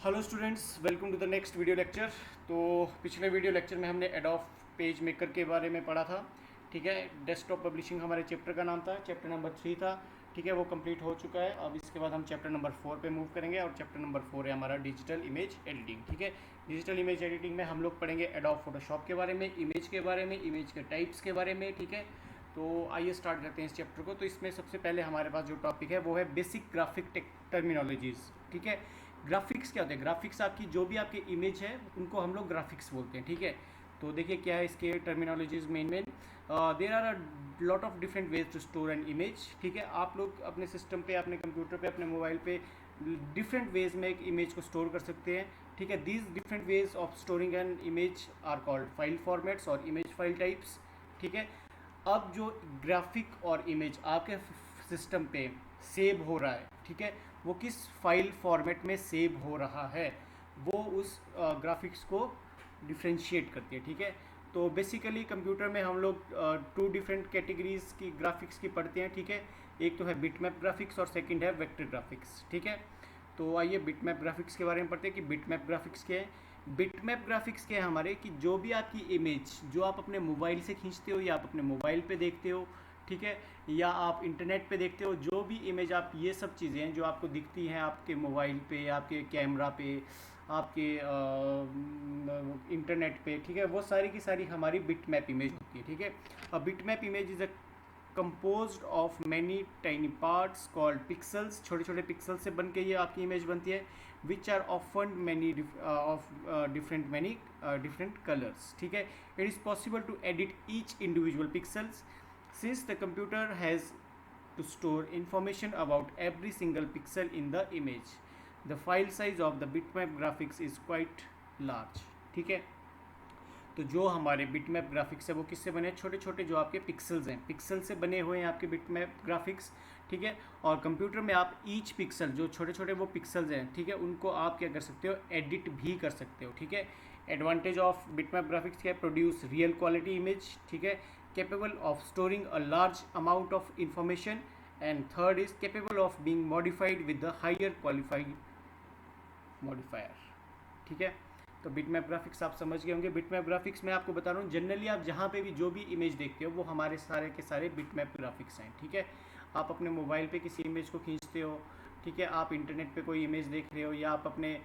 Hello students, welcome to the next video lecture. तो पिछले video lecture में हमने एडोब पेज मेकर के बारे में पढ़ा था। ठीक है, डेस्कटॉप पब्लिशिंग हमारे चैप्टर का नाम था, चैप्टर नंबर 3 था। ठीक है, वो कंप्लीट हो चुका है। अब इसके बाद हम चैप्टर नंबर 4 पे मूव करेंगे और चैप्टर नंबर 4 है हमारा डिजिटल इमेज एडिटिंग। ठीक है, डिजिटल इमेज एडिटिंग में हम लोग पढ़ेंगे एडोब फोटोशॉप के बारे में, इमेज के बारे में, इमेज के टाइप्स के बारे में। ठीक है, तो आइए स्टार्ट करते हैं इस चैप्टर को। तो इसमें सबसे पहले हमारे पास जो टॉपिक है वो है बेसिक ग्राफिक टर्मिनोलॉजीज। ठीक है, ग्राफिक्स क्या होते हैं? ग्राफिक्स आपकी जो भी आपकी इमेज है उनको हम लोग ग्राफिक्स बोलते हैं। ठीक है, तो देखिए क्या है इसके terminologies main there are a lot of different ways to store an image. ठीक है, आप लोग अपने सिस्टम पे, अपने कंप्यूटर पे, अपने मोबाइल पे डिफरेंट वेज में एक इमेज को स्टोर कर सकते हैं। ठीक है, these different ways of storing an image are called file formats और इमेज फाइल टाइप्स। ठीक है, अब जो ग्राफिक और इमेज आपके सिस्टम पे सेव हो रहा है, ठीक है, वो किस फाइल फॉर्मेट में सेव हो रहा है, वो उस ग्राफिक्स को डिफ्रेंशिएट करती है। ठीक है, तो बेसिकली कंप्यूटर में हम लोग टू डिफरेंट कैटेगरीज की ग्राफिक्स की पढ़ते हैं। ठीक है, एक तो है बिटमैप ग्राफिक्स और सेकंड है वेक्टर ग्राफिक्स। ठीक है, तो आइए बिटमैप ग्राफिक्स के बारे में पढ़ते हैं कि बिटमैप ग्राफिक्स क्या है। बिटमैप ग्राफिक्स क्या है हमारे, कि जो भी आपकी इमेज जो आप अपने मोबाइल से खींचते हो या आप अपने मोबाइल पे देखते हो, ठीक है, या आप इंटरनेट पे देखते हो, जो भी इमेज आप, ये सब चीज़ें हैं जो आपको दिखती हैं आपके मोबाइल पे, आपके कैमरा पे, आपके इंटरनेट पे, ठीक है, वो सारी की सारी हमारी बिटमैप इमेज होती है। ठीक है, a bitmap image is a composed of many tiny parts called pixels। छोटे छोटे पिक्सल से बन के ये आपकी इमेज बनती है, which are often many different colors। ठीक है, it is possible to edit each individual pixels since the computer has to store information about every single pixel in the image। The file size of the bitmap graphics is quite large। ठीक है, तो जो हमारे bitmap graphics है वो किससे बने हैं? छोटे छोटे जो आपके पिक्सल्स हैं, पिक्सल से बने हुए हैं आपके बिटमैप ग्राफिक्स। ठीक है, और कंप्यूटर में आप ईच पिक्सल, जो छोटे छोटे वो पिक्सल्स हैं, ठीक है, उनको आप क्या कर सकते हो? एडिट भी कर सकते हो। ठीक है, एडवांटेज ऑफ बिटमैप ग्राफिक्स क्या है? Produce real quality image. ठीक है, capable of storing a large amount of information, and third is capable of being modified with the higher qualified modifier. ठीक है, तो बिटमैप ग्राफिक्स आप समझ गए होंगे। बिटमैप ग्राफिक्स में आपको बता रहा हूँ, जनरली आप जहाँ पे भी जो भी इमेज देखते हो वो हमारे सारे के सारे बिटमैप ग्राफिक्स हैं। ठीक है, आप अपने मोबाइल पे किसी इमेज को खींचते हो, ठीक है, आप इंटरनेट पे कोई इमेज देख रहे हो, या आप अपने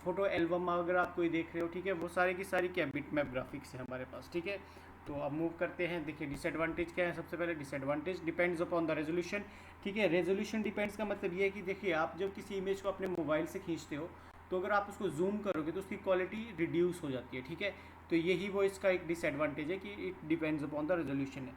फोटो एल्बम अगर आप कोई देख रहे हो, ठीक है, वो सारे की सारी क्या बिटमैप ग्राफिक्स है हमारे पास। ठीक है, तो अब मूव करते हैं। देखिए डिसएडवांटेज क्या है? सबसे पहले disadvantage depends upon the resolution. ठीक है, रेजोल्यूशन डिपेंड्स का मतलब ये है कि देखिए आप जब किसी इमेज को अपने मोबाइल से खींचते हो तो अगर आप उसको जूम करोगे तो उसकी क्वालिटी रिड्यूस हो जाती है। ठीक है, तो यही वो इसका एक डिसएडवांटेज है कि it depends upon the resolution.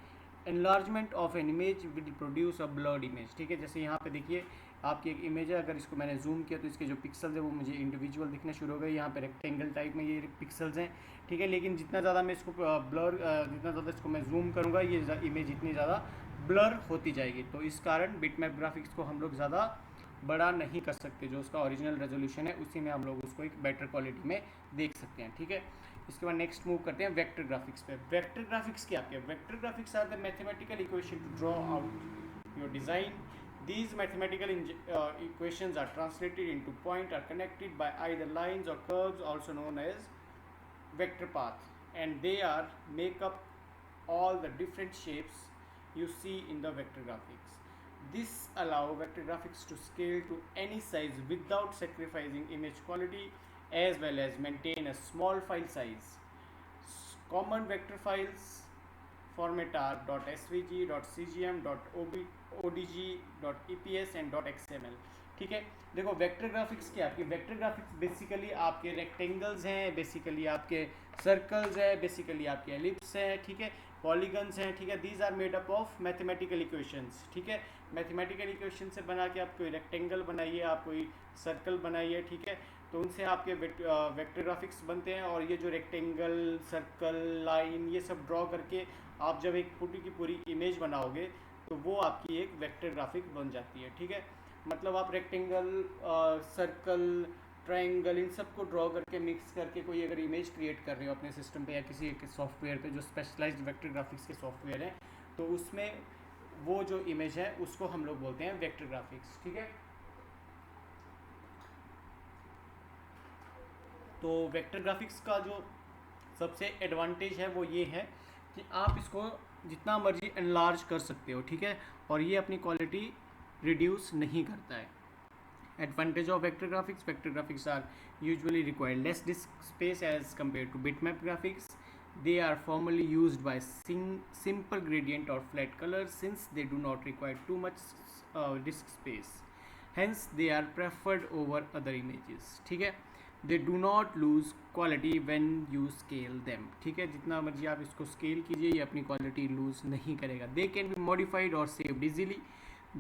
Enlargement of an image will produce a blurred image. ठीक है, जैसे यहाँ पे देखिए आपकी एक इमेज है, अगर इसको मैंने जूम किया तो इसके जो पिक्सल्स है वो मुझे इंडिविजुअल दिखने शुरू हो गए। यहाँ पे रेक्टेंगल टाइप में ये पिक्सल्स हैं। ठीक है, लेकिन जितना ज़्यादा मैं इसको जितना ज़्यादा इसको मैं जूम करूँगा ये इमेज इतनी ज़्यादा ब्लर होती जाएगी। तो इस कारण बिटमैप ग्राफिक्स को हम लोग ज़्यादा बड़ा नहीं कर सकते, जो उसका ओरिजिनल रेजोल्यूशन है उसी में हम लोग उसको एक बेटर क्वालिटी में देख सकते हैं। ठीक है, इसके बाद नेक्स्ट मूव करते हैं वेक्टर ग्राफिक्स पे। वेक्टर ग्राफिक्स क्या है? Vector graphics are the mathematical equation to draw out your design. These mathematical equations are translated into point are connected by either lines or curves, also known as vector path, and they are make up all the different shapes you see in the vector graphics. This allow vector graphics to scale to any size without sacrificing image quality, as well as maintain a small file size. Common vector files format are .svg, .cgm, .odg, .eps and .xml। ठीक है, देखो vector graphics क्या है आपकी? Vector graphics basically आपके rectangles हैं, basically आपके circles है, बेसिकली आपके एलिप्स हैं, ठीक है, पॉलीगन्स हैं। ठीक है, these are made up of mathematical equations. ठीक है, मैथमेटिकल इक्वेशन से बना के आप कोई रेक्टेंगल बनाइए, आप कोई सर्कल बनाइए, ठीक है, तो उनसे आपके वेक्टर ग्राफिक्स बनते हैं। और ये जो रेक्टेंगल, सर्कल, लाइन, ये सब ड्रॉ करके आप जब एक पूरी की पूरी इमेज बनाओगे तो वो आपकी एक वेक्टर ग्राफिक बन जाती है। ठीक है, मतलब आप रेक्टेंगल, सर्कल, ट्रायंगल, इन सब को ड्रॉ करके मिक्स करके कोई अगर इमेज क्रिएट कर रहे हो अपने सिस्टम पे या किसी एक सॉफ्टवेयर पे जो स्पेशलाइज्ड वेक्टर ग्राफिक्स के सॉफ्टवेयर हैं, तो उसमें वो जो इमेज है उसको हम लोग बोलते हैं वेक्टर ग्राफिक्स। ठीक है, तो वेक्टर ग्राफिक्स का जो सबसे एडवांटेज है वो ये है कि आप इसको जितना मर्जी एनलार्ज कर सकते हो, ठीक है, और ये अपनी क्वालिटी रिड्यूस नहीं करता है. Advantage of vector graphics are usually require less disk space as compared to bitmap graphics. They are formally used by simple gradient or flat colors since they do not require too much disk space. Hence, they are preferred over other images. ठीक है, they do not lose quality when you scale them. ठीक है, जितना मर्जी आप इसको scale कीजिए ये अपनी क्वालिटी लूज नहीं करेगा. They can be modified or saved easily.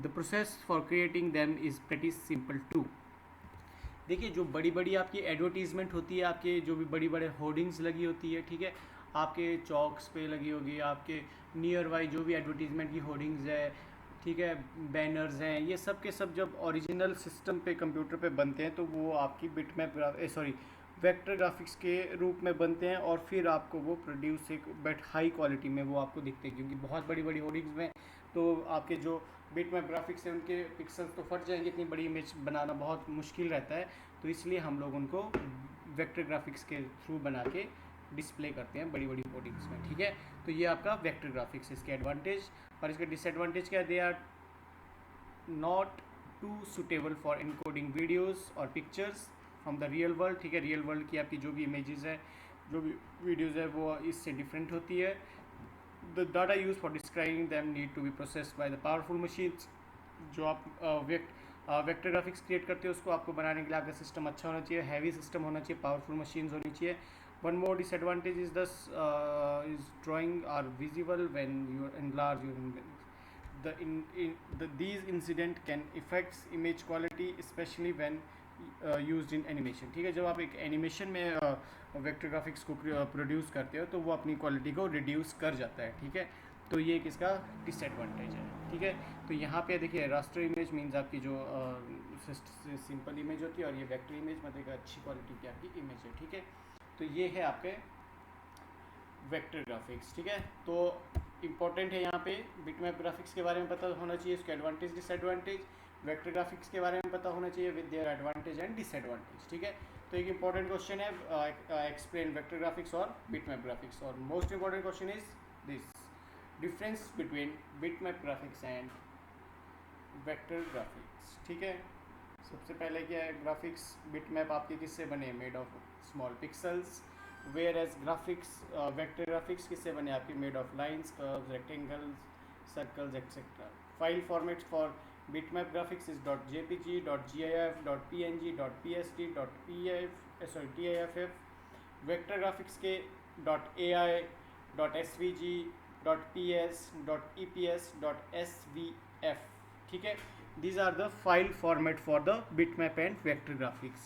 The process for creating them is pretty simple too. देखिए, जो बड़ी बड़ी आपकी एडवर्टीजमेंट होती है, आपके जो भी बड़ी बड़े होर्डिंग्स लगी होती है, ठीक है, आपके चौक्स पे लगी होगी, आपके नियर बाई जो भी एडवर्टीजमेंट की होर्डिंग्स है, ठीक है, बैनर्स हैं, ये सब के सब जब ओरिजिनल सिस्टम पे कंप्यूटर पे बनते हैं तो वो आपकी वेक्टर ग्राफिक्स के रूप में बनते हैं और फिर आपको वो प्रोड्यूस एक बट हाई क्वालिटी में वो आपको दिखते हैं, क्योंकि बहुत बड़ी बड़ी होर्डिंग्स में तो आपके जो बिटमैप ग्राफिक्स है उनके पिक्सल्स तो फट जाएंगे, इतनी बड़ी इमेज बनाना बहुत मुश्किल रहता है, तो इसलिए हम लोग उनको वेक्टर ग्राफिक्स के थ्रू बना के डिस्प्ले करते हैं बड़ी बड़ी होर्डिंग्स में. ठीक है, तो ये आपका वेक्टर ग्राफिक्स, इसके एडवांटेज. और इसके डिसएडवांटेज क्या है? They are not too suitable for encoding videos और pictures from the real world. ठीक है, रियल वर्ल्ड की आपकी जो भी इमेजेस है, जो भी वीडियोज़ है, वो इससे डिफरेंट होती है. The data used for describing them need to be processed by the powerful machines. जो आप वेक्टर ग्राफिक्स क्रिएट करते हो उसको आपको बनाने के लिए आपका सिस्टम अच्छा होना चाहिए, हैवी सिस्टम होना चाहिए, पावरफुल मशीन्स होनी चाहिए. One more disadvantage is is drawing are visible when you enlarge these incident can affect image quality especially when used in animation. ठीक है, जब आप एक एनिमेशन में वेक्टर ग्राफिक्स को प्रोड्यूस करते हो तो वो अपनी क्वालिटी को रिड्यूस कर जाता है. ठीक है, तो ये एक इसका डिसएडवांटेज है. ठीक है, तो यहाँ पे देखिए रास्टर इमेज मीन्स आपकी जो सिंपल इमेज होती है और ये वेक्टर इमेज मतलब अच्छी क्वालिटी की आपकी इमेज है. ठीक है, तो ये है आपके वेक्टर ग्राफिक्स. ठीक है, तो इम्पॉर्टेंट है यहाँ पे बिटमैप ग्राफिक्स के बारे में पता होना चाहिए, इसके एडवांटेज डिसएडवांटेज. वेक्टर ग्राफिक्स के बारे में पता होना चाहिए with their advantage and disadvantage. ठीक है, तो एक इंपॉर्टेंट क्वेश्चन है, एक्सप्लेन वेक्टर ग्राफिक्स और बिटमैप ग्राफिक्स. और most important question is this, difference between bitmap graphics and vector graphics. ठीक है, सबसे पहले क्या है, ग्राफिक्स बिटमैप आपके किससे बने? Made of small pixels. Whereas graphics vector graphics किससे बने? आपकी made of lines, curves, rectangles, circles etcetera. File formats for bitmap graphics is .jpg, .gif, .png, .psd, .tiff. Vector graphics के .ai, .svg, .ps, .eps, .svf. ठीक है, these are the file format for the bitmap and vector graphics.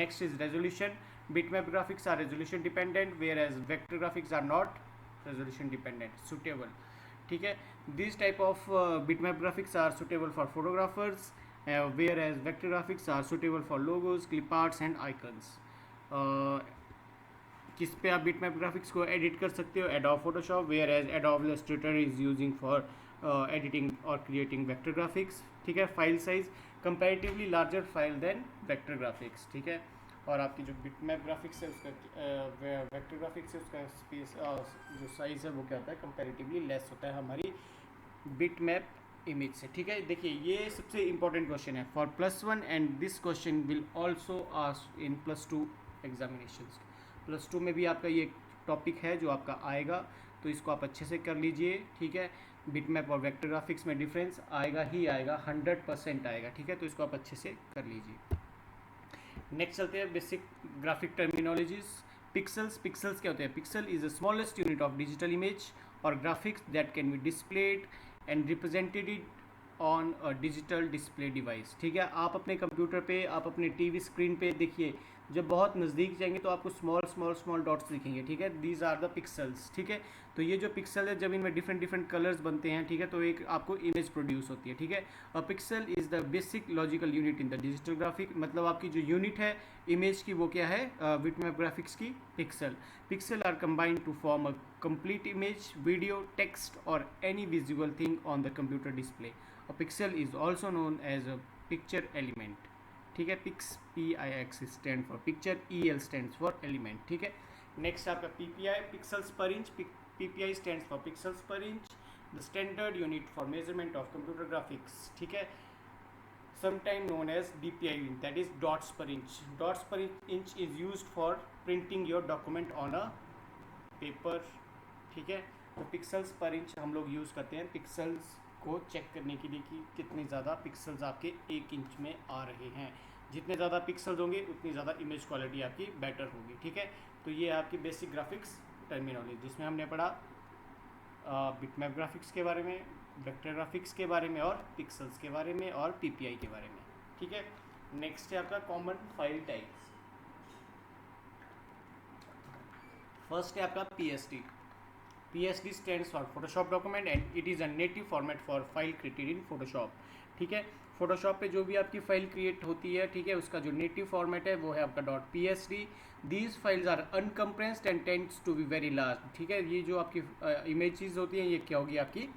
Next is resolution. Bitmap graphics are resolution dependent whereas vector graphics are not resolution dependent. Suitable. ठीक है, these type of bitmap graphics are suitable for photographers whereas vector graphics are suitable for logos, clip arts and icons. किस पे आप bitmap graphics को edit कर सकते हो? Adobe Photoshop, whereas Adobe Illustrator is using for editing और creating vector graphics. ठीक है, file size comparatively larger file than vector graphics. ठीक है, और आपकी जो बिटमैप ग्राफिक्स है उसका वेक्टर ग्राफिक्स है उसका स्पेस जो साइज़ है वो क्या होता है? कंपैरेटिवली लेस होता है हमारी बिटमैप इमेज से. ठीक है, देखिए ये सबसे इंपॉर्टेंट क्वेश्चन है for +1 and this question will also asked in +2 examinations. +2 में भी आपका ये टॉपिक है जो आपका आएगा, तो इसको आप अच्छे से कर लीजिए. ठीक है, बिटमैप और वेक्टर ग्राफिक्स में डिफरेंस आएगा ही आएगा, 100% आएगा. ठीक है, तो इसको आप अच्छे से कर लीजिए. नेक्स्ट चलते हैं basic graphic terminologies. Pixels. Pixels क्या होते हैं? Pixel is the smallest unit of digital image और graphics that can be displayed and represented on a digital display device. ठीक है, आप अपने कंप्यूटर पे, आप अपने टीवी स्क्रीन पे देखिए, जब बहुत नज़दीक जाएंगे तो आपको स्मॉल स्मॉल स्मॉल डॉट्स दिखेंगे. ठीक है, दीज आर द पिक्सल्स. ठीक है, तो ये जो पिक्सल है जब इनमें डिफरेंट डिफरेंट कलर्स बनते हैं, ठीक है, तो एक आपको इमेज प्रोड्यूस होती है. ठीक है, अ pixel is the basic logical unit in the digital graphic. मतलब आपकी जो यूनिट है इमेज की वो क्या है? बिटमैप ग्राफिक्स की pixel. Pixel are combined to form a complete image, video, text or any visual thing on the computer display. A pixel is also known as a picture element. ठीक है। Pix PIX stand for picture, EL stands for element, ठीक है। Next आपका PPI pixels per inch, PPI stands for pixels per inch, the standard unit for measurement of computer graphics, ठीक है। Sometime known as DPI unit, that is dots per inch. Dots per inch is used for printing your document on a paper, ठीक है। तो pixels per inch हम लोग use करते हैं pixels को चेक करने के लिए कि कितने ज़्यादा पिक्सल्स आपके 1 इंच में आ रहे हैं। जितने ज़्यादा पिक्सल्स होंगे उतनी ज़्यादा इमेज क्वालिटी आपकी बेटर होगी, ठीक है। तो ये आपकी बेसिक ग्राफिक्स टर्मिनोलॉजी, जिसमें हमने पढ़ा बिटमैप ग्राफिक्स के बारे में, वेक्टर ग्राफिक्स के बारे में और पिक्सल्स के बारे में और PPI के बारे में, ठीक है। नेक्स्ट है आपका कॉमन फाइल टाइप्स। फर्स्ट है आपका PSD। PSD stands for Photoshop document and it is a native format for file created in Photoshop, ठीक है। फोटोशॉप पे जो भी आपकी फाइल क्रिएट होती है, ठीक है, उसका जो नेटिव फॉर्मेट है वो है आपका .PSD। These files are uncompressed and tends to be very large, ठीक है। ये जो आपकी इमेजेस होती हैं ये क्या होगी, आपकी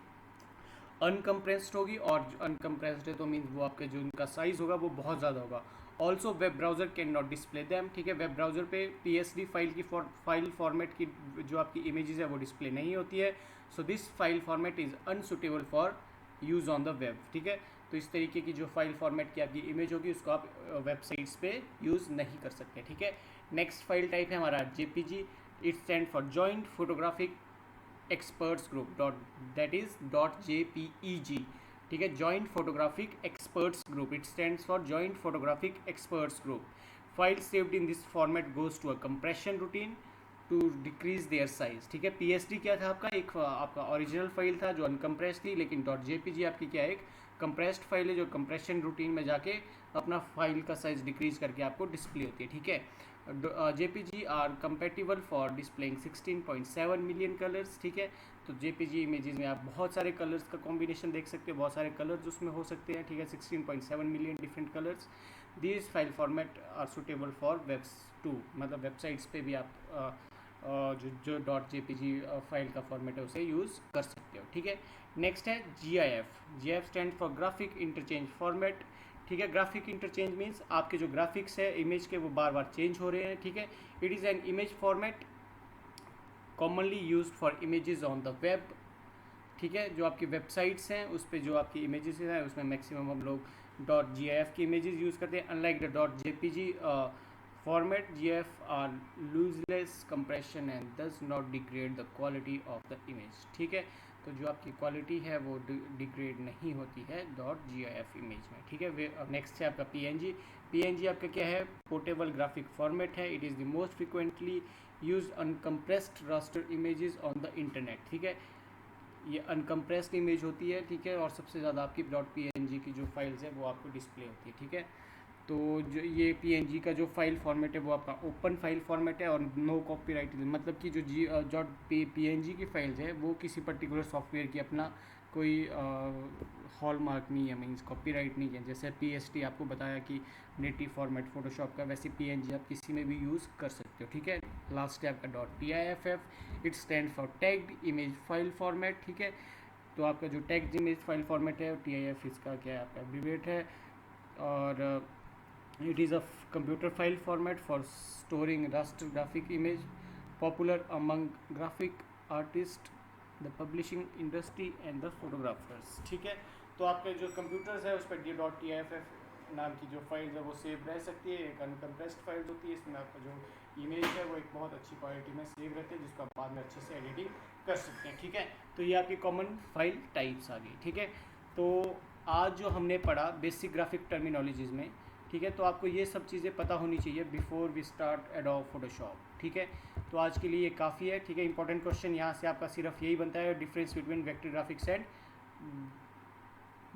अनकम्प्रेस्ड होगी, और अनकम्प्रेस्ड है तो मीन्स वो आपके जो उनका साइज़ होगा वो बहुत ज़्यादा होगा। Also web browser can not display them, ठीक है। वेब ब्राउज़र पे PSD फाइल की फाइल फॉर्मेट की जो आपकी इमेजेस है वो डिस्प्ले नहीं होती है। So this file format is unsuitable for use on the web, ठीक है। तो इस तरीके की जो फाइल फॉर्मेट की आपकी इमेज होगी उसको आप वेबसाइट्स पे यूज़ नहीं कर सकते, ठीक है। नेक्स्ट फाइल टाइप है हमारा JPG। It stand for joint photographic experts group, that is .JPEG, ठीक है। Joint photographic experts group, it stands for joint photographic experts group. File saved in this format goes to a compression routine to decrease their size, ठीक है। PSD क्या था आपका, एक आपका original file था जो अनकम्प्रेस्ड थी, लेकिन .JPG आपकी क्या है, एक कंप्रेस्ड फाइल है जो कंप्रेशन रूटीन में जाके अपना फाइल का साइज डिक्रीज करके आपको डिस्प्ले होती है, ठीक है। JPG are compatible for displaying 16.7 million colours, ठीक है। तो JPG इमेजेस में आप बहुत सारे कलर्स का कॉम्बिनेशन देख सकते हैं, बहुत सारे कलर्स उसमें हो सकते हैं, ठीक है। 16.7 million different colours. This file format are suitable for webs too, मतलब वेबसाइट्स पे भी आप जो .JPG फाइल का फॉर्मेट है उसे यूज़ कर सकते हो, ठीक है। नेक्स्ट है GIF stand for graphic interchange format, ठीक है। ग्राफिक इंटरचेंज मीन्स आपके जो ग्राफिक्स है इमेज के वो बार बार चेंज हो रहे हैं, ठीक है। It is an image format commonly used for images on the web, ठीक है। जो आपकी वेबसाइट्स हैं उस पर जो आपकी इमेजेस हैं उसमें मैक्सिमम हम लोग .GIF की इमेजेस यूज़ करते हैं। Unlike the .JPG format, GIF are lossless compression and does not degrade the quality of the image, ठीक है। तो जो आपकी क्वालिटी है वो डिग्रेड नहीं होती है .GIF इमेज में, ठीक है। नेक्स्ट है आपका PNG आपका क्या है, पोर्टेबल ग्राफिक फॉर्मेट है। It is the most frequently use uncompressed raster images on the internet, ठीक है। ये अनकम्प्रेस्ड इमेज होती है, ठीक है, और सबसे ज़्यादा आपकी .PNG की जो फाइल्स है वो आपको डिस्प्ले होती है, ठीक है। तो जो ये PNG का जो फाइल फॉर्मेट है वो आपका ओपन फाइल फॉर्मेट है और नो कॉपीराइट, मतलब कि जो PNG की फाइल्स है वो किसी पर्टिकुलर सॉफ्टवेयर की अपना कोई हॉलमार्क नहीं है, मीन्स कॉपीराइट नहीं है। जैसे PSD आपको बताया कि नेटिव फॉर्मेट फोटोशॉप का, वैसे PNG आप किसी में भी यूज़ कर सकते हो, ठीक है। लास्ट है आपका .TIFF, it stand for tagged image file format, ठीक है। तो आपका जो टैग्ड इमेज फाइल फॉर्मेट है TIF इसका क्या है, आपका एब्रीवेट है। और it is a computer file format for storing raster graphic image, popular among graphic artists, the publishing industry and the photographers, ठीक है। तो आपके जो कंप्यूटर्स है उस पर .TIFF नाम की जो फाइल है वो सेव रह सकती है। एक अनकम्प्रेस्ड फाइल होती है, इसमें आपका जो इमेज है वो एक बहुत अच्छी क्वालिटी में सेव रहती है जिसको आप बाद में अच्छे से एडिटिंग कर सकते हैं, ठीक है। तो ये आपकी कॉमन फाइल टाइप्स आ गई, ठीक है। तो आज जो हमने पढ़ा बेसिक ग्राफिक टर्मिनोलॉजीज़ में, ठीक है, तो आपको ये सब चीज़ें पता होनी चाहिए before we start Adobe Photoshop, ठीक है। तो आज के लिए ये काफ़ी है, ठीक है। इंपॉर्टेंट क्वेश्चन यहाँ से आपका सिर्फ यही बनता है, difference between vector graphics and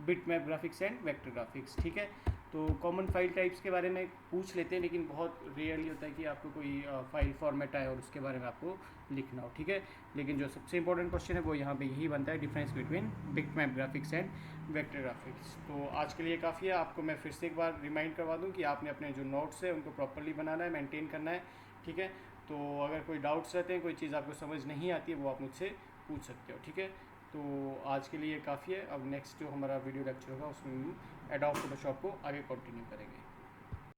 bitmap graphics and vector graphics, ठीक है। तो कॉमन फाइल टाइप्स के बारे में पूछ लेते हैं, लेकिन बहुत रेयरली होता है कि आपको कोई फाइल फॉर्मेट आए और उसके बारे में आपको लिखना हो, ठीक है। लेकिन जो सबसे इंपॉर्टेंट क्वेश्चन है वो यहाँ पे यही बनता है, difference between bitmap graphics and vector graphics. तो आज के लिए काफ़ी है। आपको मैं फिर से एक बार रिमाइंड करवा दूँ कि आपने अपने जो नोट्स है उनको प्रॉपरली बनाना है, मेनटेन करना है, ठीक है। तो अगर कोई डाउट्स रहते हैं, कोई चीज़ आपको समझ नहीं आती है, वो आप मुझसे पूछ सकते हो, ठीक है। तो आज के लिए काफ़ी है। अब नेक्स्ट जो हमारा वीडियो लेक्चर होगा उसमें हम एडोब फोटोशॉप को आगे कंटिन्यू करेंगे।